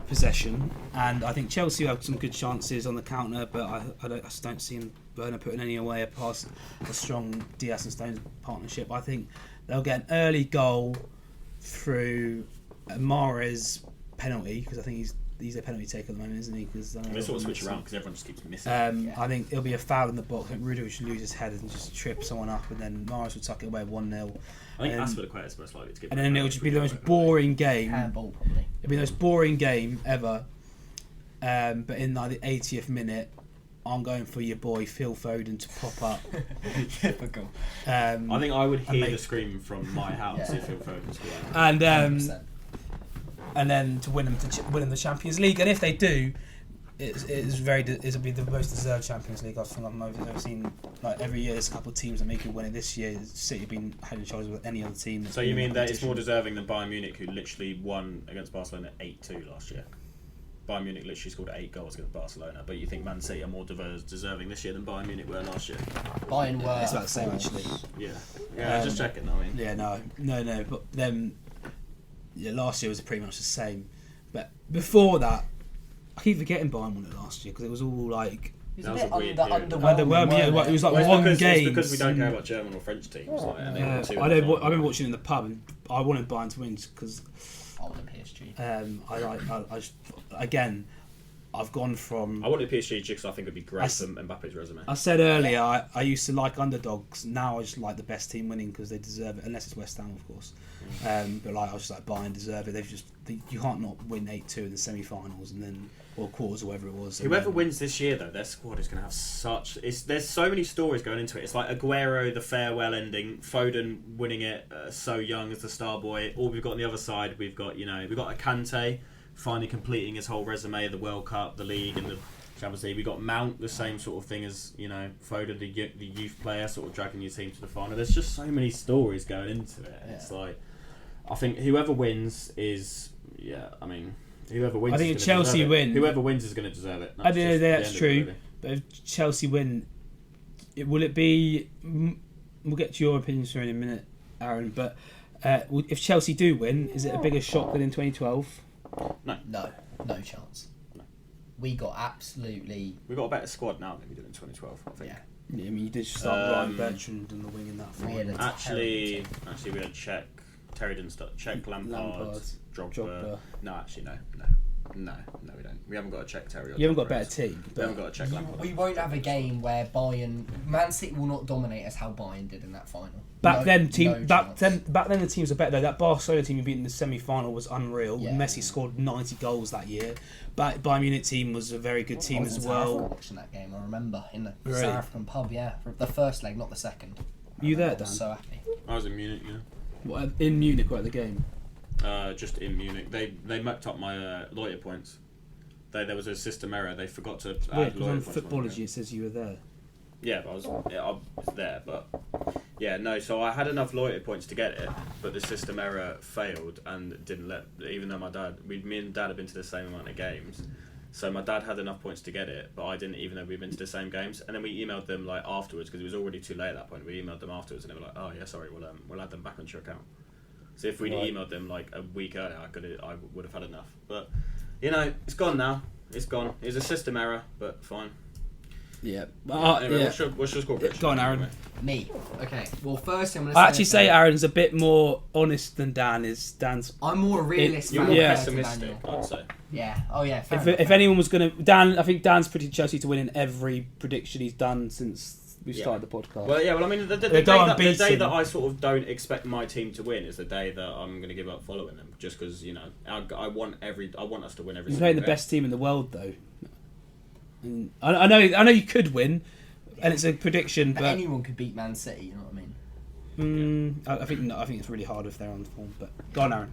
possession, and I think Chelsea will have some good chances on the counter, but I just don't see Werner putting any away past a strong Diaz and Stones partnership. I think they'll get an early goal through Mahrez penalty, because I think he's a penalty taker at the moment, isn't he? Because they sort of switch around because everyone just keeps missing. I think it'll be a foul in the box. I think Rudiger should lose his head and just trip someone up, and then Mahrez will tuck it away 1-0. I think Aspilicueta is most likely to get. And then it'll just be the most boring game. Handball, probably. It'll be the most boring game ever. But in like the 80th minute, I'm going for your boy Phil Foden to pop up. Typical. I think I would hear the scream from my house if Phil Foden scored. And then to win them the Champions League, and if they do, it'll be the most deserved Champions League I've ever seen. Like every year, there's a couple of teams that make it win it. This year, City have been head and shoulders with any other team. So you mean that it's more deserving than Bayern Munich, who literally won against Barcelona 8-2 last year? Bayern Munich literally scored 8 goals against Barcelona, but you think Man City are more deserving this year than Bayern Munich were last year? Bayern were. It's about the same actually. Yeah. Just checking. I mean. Yeah, no. But then, last year was pretty much the same. But before that, I keep forgetting Bayern won it last year because it was all like. It was a bit underwhelming. Yeah, it was like one game. It's because we don't care about German or French teams. I remember watching in the pub, and I wanted Bayern to win because. I want PSG. Again, I've gone from. I wanted PSG because I think it'd be great for Mbappe's resume. I said earlier I used to like underdogs. Now I just like the best team winning because they deserve it, unless it's West Ham, of course. But like I was just like Bayern deserve it. You can't not win 8-2 in the semi-finals and then or quarters or whatever it was. Whoever wins this year though, their squad is going to have such. There's so many stories going into it. It's like Aguero, the farewell ending, Foden winning it so young as the star boy. All we've got on the other side, we've got a Kante finally completing his whole resume, the World Cup, the league, and the Champions League. We got Mount, the same sort of thing as Foden, the youth player, sort of dragging your team to the final. There's just so many stories going into it. Yeah. It's like I think whoever wins is whoever wins. I think if Chelsea win, whoever wins is going to deserve it. I don't know that's true. Really. But if Chelsea win, will it be? We'll get to your opinions in a minute, Aaron. But if Chelsea do win, is it a bigger shock than in 2012? No chance. No. We got a better squad now than we did in 2012. I think. Yeah, I mean you did start Ryan Bertrand on the wing in that final. Actually, we had Czech. Terry didn't start. Czech, Lampard, Drogba. No, actually, no, we don't. We haven't got a Czech Terry. You haven't got a better team. We haven't got a Czech Lampard. We won't have a game where Man City will not dominate us how Bayern did in that final. Back then the teams are better though. That Barcelona team you beat in the semi-final was unreal. Yeah. Messi scored 90 goals that year. But Bayern Munich team was a very good team as well. Watching that game, I remember in the South African pub. Yeah, for the first leg, not the second. You there, Dan? I was so happy. I was in Munich. Yeah. What, in Munich, or at the game? Just in Munich. They mucked up my loyalty points. There was a system error. They forgot to add loyalty points. On Footballogy it says you were there. Yeah, but I was there, but so I had enough loyalty points to get it, but the system error failed and didn't let. Even though me and Dad had been to the same amount of games, so my dad had enough points to get it, but I didn't. Even though we'd been to the same games, and then we emailed them like afterwards because it was already too late at that point. We emailed them afterwards, and they were like, "Oh yeah, sorry, we'll add them back onto your account." So if we'd emailed them like a week earlier, I would have had enough. But it's gone now. It's gone. It was a system error, but fine. Yeah. Anyway, what's your score prediction? Go on, Aaron. Anyway? Me. Okay. Well, first I'm going to say Aaron's a bit more honest than Dan is. I'm more realist. You're more pessimistic, I'd say. Yeah. Oh yeah. If anyone was going to I think Dan's predicted Chelsea to win in every prediction he's done since we started the podcast. Well, yeah. Well, I mean, the day that I sort of don't expect my team to win is the day that I'm going to give up following them, just because I want us to win every. He's playing the best team in the world, though. And I know you could win, and it's a prediction, but anyone could beat Man City. You know what I mean? I think it's really hard if they're on the form. But go on, Aaron.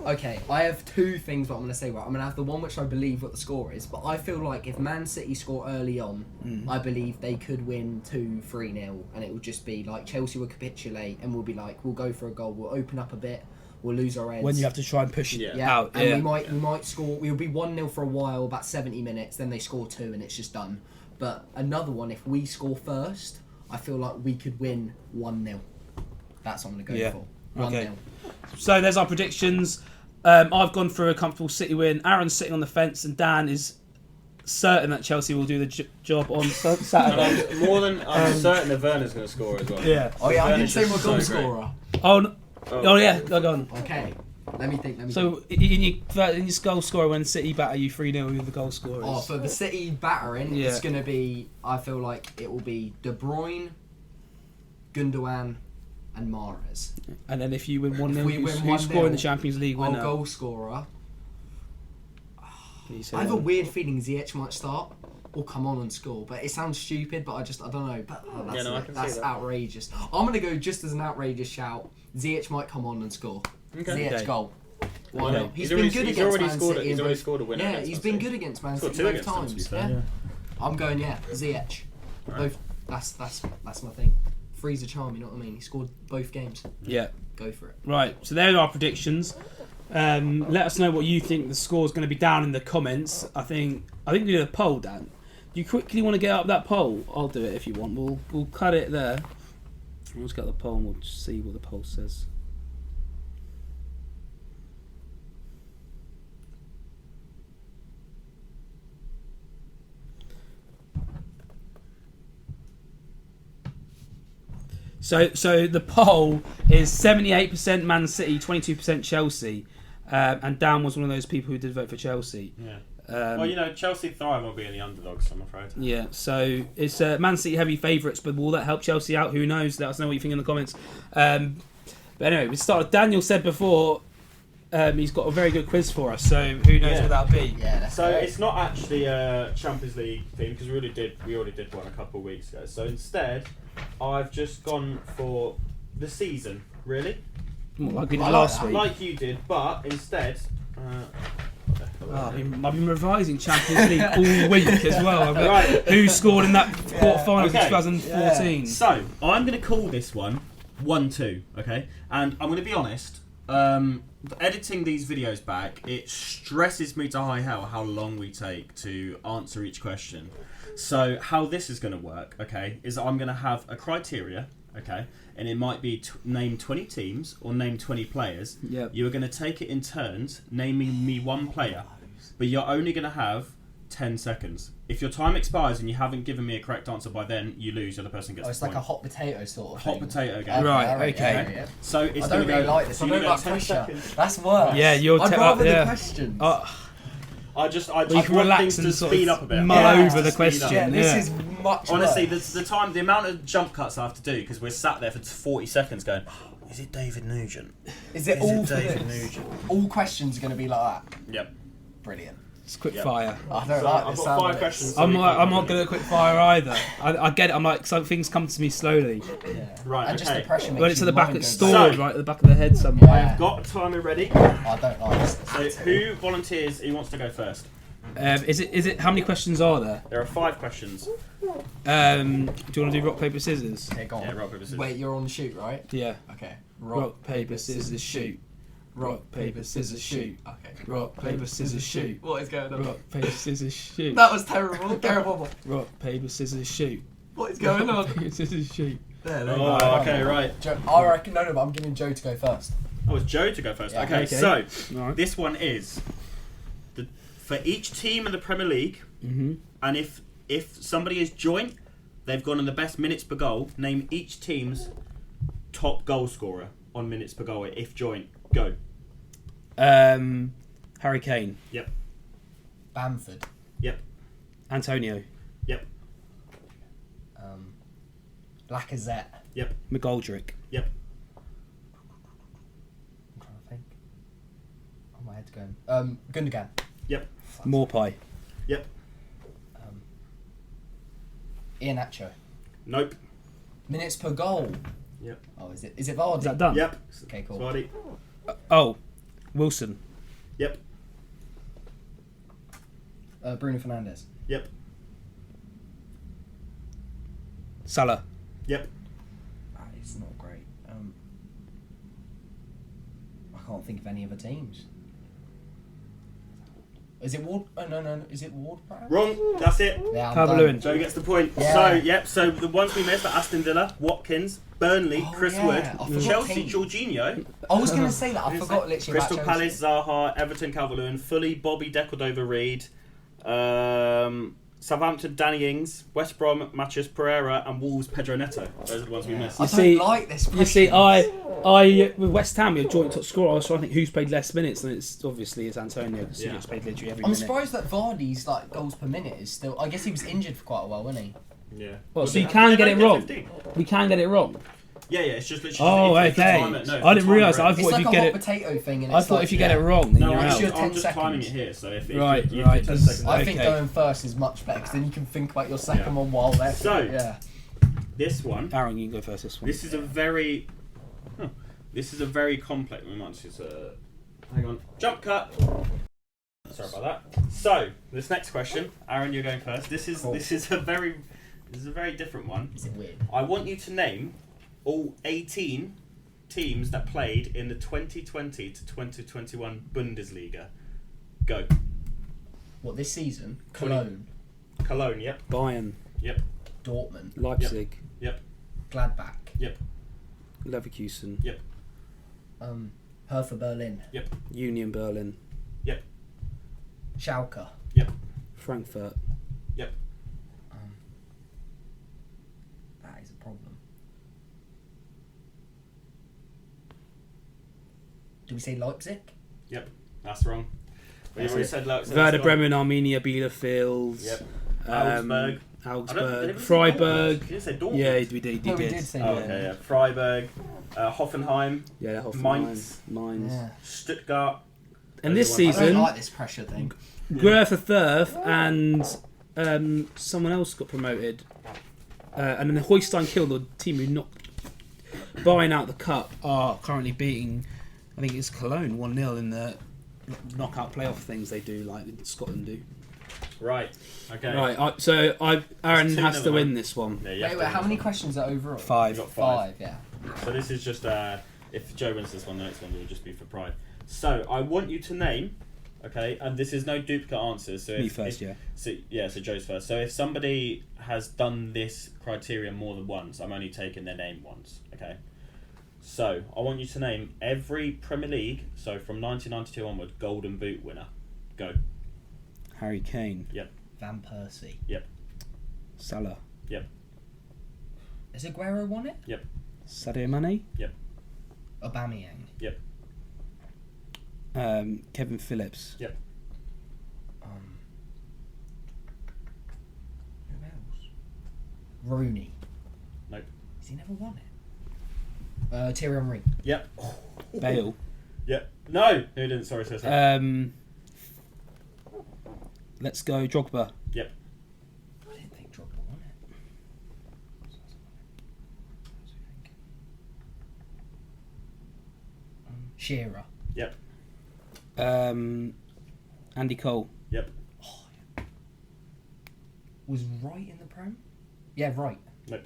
Okay, I have two things. What I'm going to say. Right, I'm going to have the one which I believe what the score is, but I feel like if Man City score early on, I believe they could win 2-3-0, and it will just be like Chelsea will capitulate, and we'll be like, we'll go for a goal, we'll open up a bit. We'll lose our heads. When you have to try and push it out. And we might score. We'll be 1-0 for a while, about 70 minutes. Then they score 2 and it's just done. But another one, if we score first, I feel like we could win 1-0. That's what I'm going to go for. 1-0. Okay. So there's our predictions. I've gone for a comfortable City win. Aaron's sitting on the fence, and Dan is certain that Chelsea will do the job on Saturday. I'm certain that Werner's going to score as well. Yeah. Oh yeah, I didn't say my goal scorer. Oh yeah, go on. Okay, let me think. So in your goal scorer, when City batter you 3-0 with the goal scorers. Oh, for the City battering, it's going to be. I feel like it will be De Bruyne, Gundogan, and Mahrez. And then if you win 1-0, who's scoring the Champions League winner? Our goal scorer. I have a weird feeling Ziyech might start or come on and score, but it sounds stupid. But I don't know. But that's outrageous. I'm going to go just as an outrageous shout. Ziyech might come on and score. Okay. Ziyech goal. Why not? He's been good against Man City. He's already scored a winner. Yeah, he's been good against Man City both times. Yeah. I'm going Ziyech. Right. Both. That's my thing. Free's a charm. You know what I mean? He scored both games. Yeah. Go for it. Right. So there are our predictions. Let us know what you think the score's going to be down in the comments. I think we did a poll, Dan. Do you quickly want to get up that poll? I'll do it if you want. We'll cut it there. We'll just get the poll and we'll just see what the poll says. So the poll is 78% Man City, 22% Chelsea, and Dan was one of those people who did vote for Chelsea. Yeah. Well, Chelsea thrive on being the underdogs, I'm afraid. Yeah, so it's Man City heavy favourites, but will that help Chelsea out? Who knows? Let us know what you think in the comments. But anyway, we started. Daniel said before he's got a very good quiz for us, so who knows what that'll be. Yeah, so great. It's not actually a Champions League theme because we already did one a couple of weeks ago. So instead, I've just gone for the season, really. Like we did last week. Like you did, but instead... I've been revising Champions League all week as well. Right. Who scored in that quarter-final of 2014? Yeah. So, I'm going to call this one 1-2, okay? And I'm going to be honest, editing these videos back, it stresses me to high hell how long we take to answer each question. So, how this is going to work, okay, is I'm going to have a criteria, okay? And it might be name 20 teams or name 20 players. Yep. You are going to take it in turns, naming me one player. But you're only going to have 10 seconds. If your time expires and you haven't given me a correct answer by then, you lose. The other person gets the point. It's like a hot potato sort of hot thing. potato game. Right, okay. Yeah. So it's I don't really like this. I don't like pressure. That's worse. Yeah, you're I'd rather the questions. I you can want relax things and to sort speed of up a bit. mull over the question. Yeah, this is much honestly, worse. the amount of jump cuts I have to do because we're sat there for 40 seconds going, is it David Nugent? Is it all David Nugent? All questions are going to be like that? Yep. Brilliant. It's quick fire. I don't like this. I've got 5 questions. I'm not good at quick fire either. I get it. I'm like, some things come to me slowly. Yeah. Right, and just the pressure makes But it's at the back, it's stored right at the back of the head somewhere. Yeah. I've got a timer ready. I don't like this. So who volunteers? Who wants to go first? Is it? How many questions are there? There are 5 questions. Do you want to do rock paper scissors? Okay, go on. Yeah, rock paper scissors. Wait, you're on the shoot, right? Yeah. Okay. Rock paper scissors shoot. Rock paper scissors shoot. Okay. Rock paper scissors shoot. What is going on? Rock paper scissors shoot. That was terrible. Terrible. Rock paper scissors shoot. What is going on? Rock paper scissors shoot. There okay, right. Joe, I reckon but I'm giving Joe to go first. Oh, it's Joe to go first. Yeah. Okay, Okay. so Right. this one is for each team in the Premier League, and if somebody is joint, they've gone on the best minutes per goal. Name each team's top goal scorer on minutes per goal. If joint, go. Harry Kane. Yep. Bamford. Yep. Antonio. Yep. Lacazette. Yep. McGoldrick. Yep. I'm trying to think. Oh, my head's going. Gundogan. Yep. Morpie. Yep. Iheanacho. Nope. Minutes per goal. Yep. Oh, is it Vardy? Is that done? Yep. Okay, cool. Vardy. Wilson. Yep. Bruno Fernandes. Yep. Salah. Yep. It's not great. I can't think of any other teams. Is it Ward? Oh, no. Is it Ward? Wrong. That's it. Yeah, Calvert-Lewin. Joe gets the point. Yeah. So the ones we missed are Aston Villa, Watkins, Burnley, Chris yeah. Wood, I forgot Chelsea, team. Jorginho, I was going to say that. I forgot literally Crystal about Palace, Chelsea. Zaha, Everton, Calvert-Lewin, Fully, Bobby, Decordova-Reid, Southampton, Danny Ings, West Brom, Matheus Pereira, and Wolves, Pedro Neto. Those are the ones we missed. I see- don't like this. You see, question. I with West Ham, you're joint top scorer. I was trying to think who's played less minutes, and it's obviously Antonio because he gets played literally every I'm minute. surprised that Vardy's like goals per minute is still. I guess he was injured for quite a while, wasn't he? Yeah. Well, so you can get it wrong. 15? We can get it wrong. Yeah, it's just literally. Oh, if the okay. timer- no, if I the didn't realise. timer I ends. It's thought like if a you hot get it, potato thing. And I it's thought like, if you get it wrong, then No, you're I'm out. just, You're I'm 10 just timing it seconds. here. So if Right, you right, 10 because seconds. I think Okay. going first is much better because then you can think about your second one while there. So- yeah. This one. Aaron, you can go first. This one. This is a very. This is a very complex. We might just hang on. Jump cut. Sorry about that. So this next question, Aaron, you're going first. This is a very different one. Is it weird? I want you to name all 18 teams that played in the 2020 to 2021 Bundesliga. Go. What, this season? Cologne, Cologne. Yep. Bayern, Yep. Dortmund, Leipzig, Yep. Gladbach, Yep. Leverkusen, Yep. Hertha Berlin, Yep. Union Berlin, Yep. Schalke, Yep. Frankfurt, Yep. that is a problem. Do we say Leipzig? Yep. That's wrong. We've already said Lux. Werder Bremen, Arminia, Bielefeld. Yep. Augsburg, Freiburg. Did you say Dortmund? Yeah, we did. No, we did say Oh, okay, yeah. Freiburg, Hoffenheim, Yeah, Hoffenheim, Mainz. Yeah. Stuttgart. And this I season, don't like this pressure thing. Greuther Thurth and someone else got promoted. And then Holstein Kiel, the team who knocked buying out the cup, are currently beating, I think it's Cologne 1-0 in the knockout playoff things they do, like Scotland do. Right. Okay. Right. Aaron has to win this one. Yeah, Wait, how many questions are overall? 5. You got 5. Yeah. So this is just if Joe wins this one, the next one will just be for pride. So I want you to name, okay, and this is no duplicate answers. So Me first, yeah. So Joe's first. So if somebody has done this criteria more than once, I'm only taking their name once, okay? So I want you to name every Premier League, so from 1992 onward, Golden Boot winner. Go. Harry Kane. Yep. Van Persie. Yep. Salah. Yep. Has Aguero won it? Yep. Sadio Mane. Yep. Aubameyang. Yep. Kevin Phillips. Yep. Who else? Rooney. Nope. Has he never won it? Thierry Henry. Yep. Bale. Yep. No. Who didn't? Sorry. Let's go Drogba. Yep. I didn't think Drogba won it. Shearer. Yep. Andy Cole. Yep. Was Wright in the Prem? Yeah, Wright. Nope.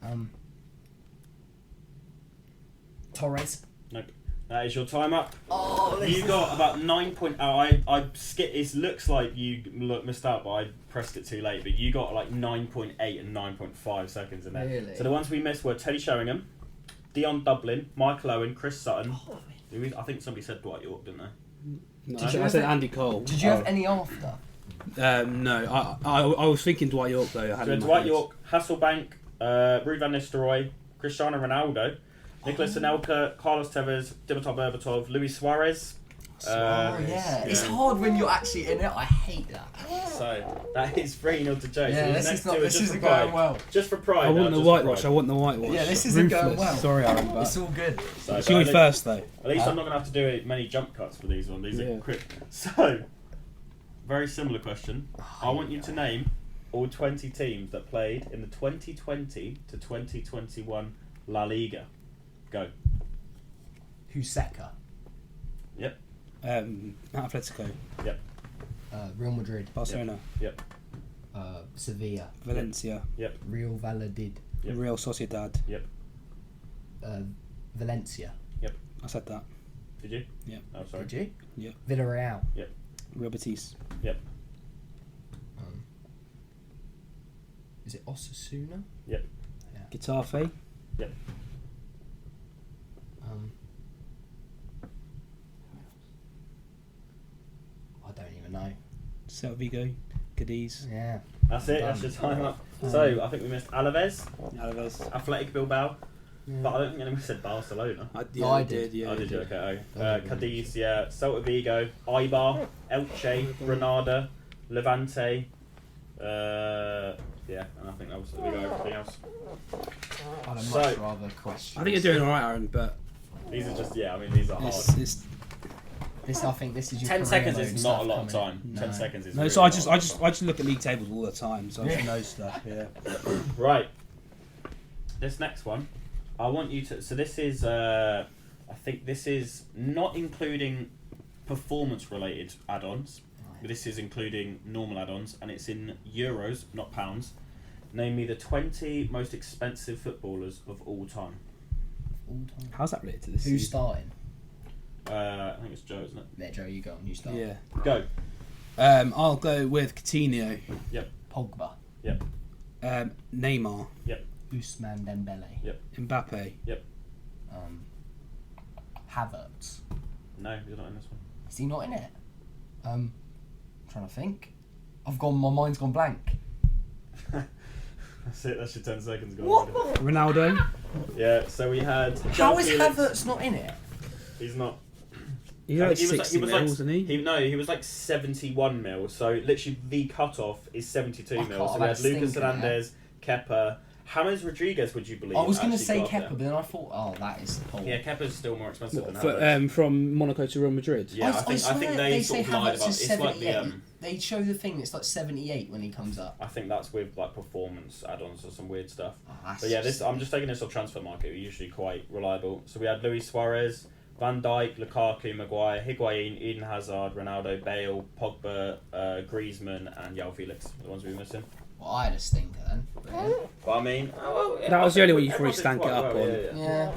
Oh. Torres. Nope. That is your time up. Oh, You got about 9 point. Oh, I skip. It looks like you missed out, but I pressed it too late. But you got like 9.8 and 9.5 seconds in there. Really? So the ones we missed were Teddy Sheringham, Dion Dublin, Michael Owen, Chris Sutton. Oh, I think somebody said Dwight York, didn't they? No, Did you I have said it? Andy Cole. Did you have any after? No, I was thinking Dwight York though. I had So him in my Dwight head. York, Hasselbank, Ruud van Nistelrooy, Cristiano Ronaldo, Nicolas Anelka, Carlos Tevez, Dimitar Berbatov, Luis Suarez. It's hard when you're actually in it. I hate that. So that is 3-0 to Joe. Yeah, so this next is not. two are This just isn't for pride. going well. Just for pride. I want the just for whitewash. pride. I want the whitewash. Yeah, this isn't going Ruthless. well. Sorry, Aaron, but It's all good. So, it's you first though. At least I'm not going to have to do many jump cuts for these ones. These are quick. So, very similar question. I want you to name all 20 teams that played in the 2020 to 2021 La Liga. Go. Huseca. Yep. Atletico. Yep. Real Madrid. Barcelona. Yep. Sevilla. Valencia. Yep. Real Valladolid. Yep. Real Sociedad. Yep. Valencia. I said that. Did you? Yep. Oh, sorry. Did you? Yep. Villarreal. Real Betis. Is it Osasuna? Getafe. I don't even know. Celta Vigo. Cadiz. Yeah. That's it. That's your time up. So, I think we missed Alaves, Alaves. Athletic Bilbao, but I don't think anyone said Barcelona. I did. Yeah. I did you? Okay. Oh, Cadiz, yeah. Celta Vigo, Eibar, Elche, Granada, Levante. Yeah, and I think that was we got everything else. I'd So- much rather question. I think you're doing all right, Aaron, but These are just these are hard. I think this is your 10 career seconds mode is stuff not a lot of coming time. in. 10 No. seconds is no. really So I not. just look at league tables all the time, so I should know stuff. Yeah. Right. This next one, I want you to. So this is, I think this is not including performance-related add-ons. But this is including normal add-ons, and it's in euros, not pounds. Name me the 20 most expensive footballers of all time. All time. How's that related to this? Who's season? starting? I think it's Joe, isn't it? There, Joe, you go on. You start. Yeah. Go. I'll go with Coutinho. Pogba. Neymar. Ousmane Dembele. Mbappe. Havertz. No, you're not in this one. Is he not in it? I'm trying to think. My mind's gone blank. That's it. That's your 10 seconds gone. What Ronaldo. Yeah. So we had. How João is Felix. Havertz not in it? He's not. He was like 60 mil, wasn't he? He was like 71 mil. So literally the cutoff is 72 mil. So we had Lucas Hernandez, Kepa. James Rodriguez, would you believe? I was going to say Kepa, but then I thought, oh, that is the point. Yeah, Kepa's still more expensive than Havertz. From Monaco to Real Madrid. Yeah, I think they sort of lied about. It's like they show the thing. It's like 78 when he comes up. I think that's with like performance add-ons or some weird stuff. Oh, but yeah, I'm just taking this off transfer market. We're usually quite reliable. So we had Luis Suarez, Van Dijk, Lukaku, Maguire, Higuain, Eden Hazard, Ronaldo, Bale, Pogba, Griezmann, and João Felix. The ones we were missing. Well, I had a stinker then. But I mean, that was the only one you probably stank it up on. Yeah.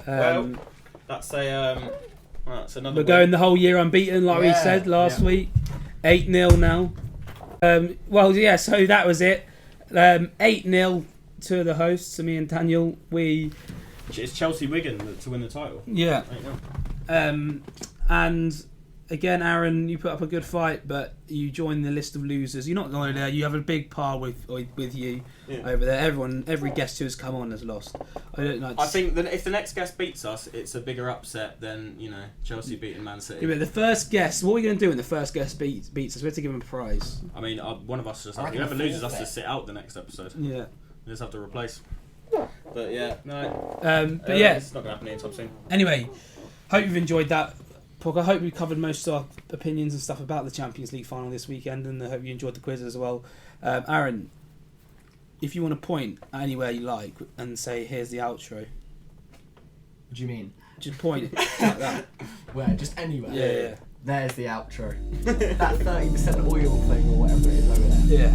Well, that's a that's another. We're going the whole year unbeaten, like we said last week. 8-0 now. So that was it. 8-0 to the hosts, to me and Daniel. It's Chelsea Wigan to win the title. Yeah. And again, Aaron, you put up a good fight, but you joined the list of losers. You're not only there; you have a big pile with you over there. Every guest who has come on has lost. I think that if the next guest beats us, it's a bigger upset than Chelsea beating Man City. Yeah, but the first guest, what are we going to do when the first guest beats us? We have to give him a prize. I mean, one of us just whoever loses us to sit out the next episode. Yeah, we just have to replace. But yeah, no. it's not going to happen anytime soon. Anyway, hope you've enjoyed that. I hope we covered most of our opinions and stuff about the Champions League final this weekend, and I hope you enjoyed the quiz as well. Aaron, if you want to point anywhere you like and say, here's the outro. What do you mean? Just point like that. Where? Just anywhere? Yeah. There's the outro. That 30% oil thing or whatever it is over there. Yeah.